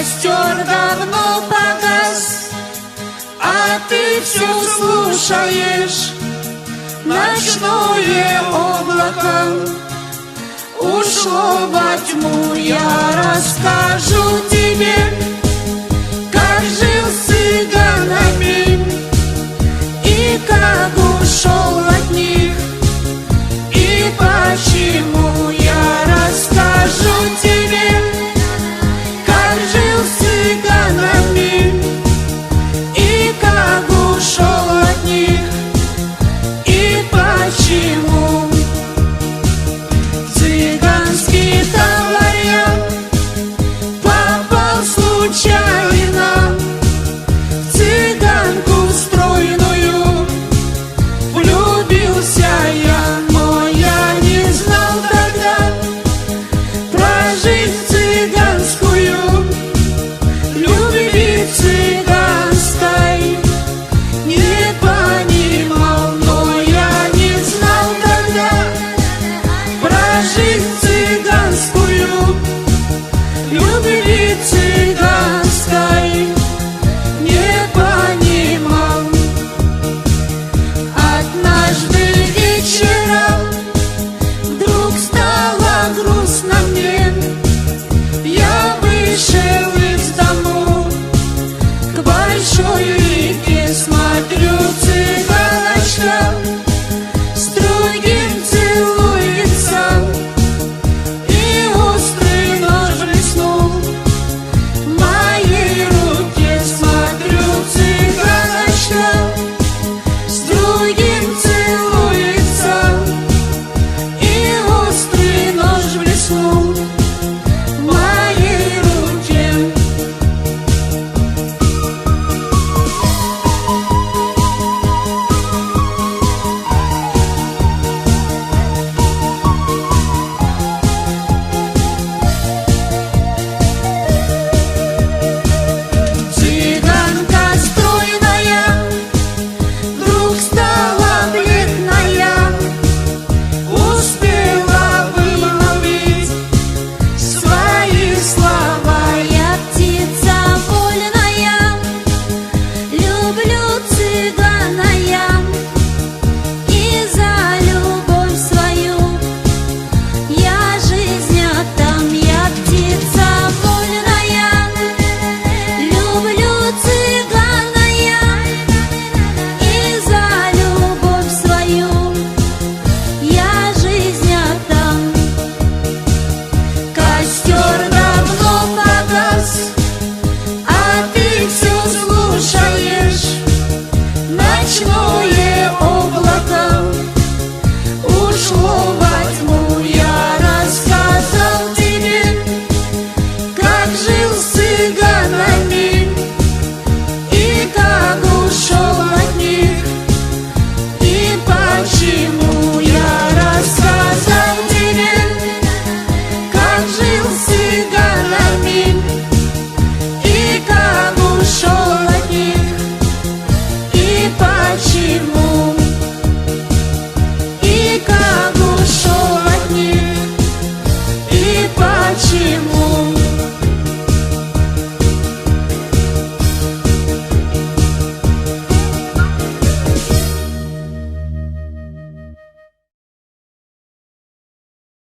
Костер давно погас, а ты все слушаешь ночное облако. Ушло во тьму, я расскажу тебе, как жил с цыганами и как ушел от них, и почему. Я расскажу тебе, как жил с цыганами и как ушел от них, и почему. Цыганский товарищ попал случайно в цыганку стройную. Влюбился я, но я не знал тогда про жизнь цыганскую. Любви цыганской не понимал, но я не знал тогда про жизнь цыганскую. Любви цыганской не понимал. Однажды вечером вдруг стало грустно мне. Я вышел из дому к большой реке, смотрю, цыганочка с другим целуется, и острый нож блеснул в моей руке. Смотрю, цыганочка с другим целуется, и острый нож блеснул в моей руке. Цыганка стройная вдруг стала бледная, успела вымолвить свои слова. Я птица вольная, люблю цыгана я, и за любовь свою я жизнь отдам. Я птица вольная, люблю цыгана я, и за любовь свою я жизнь отдам. Костер давно погас, а ты все слушаешь ночное облако. Ушло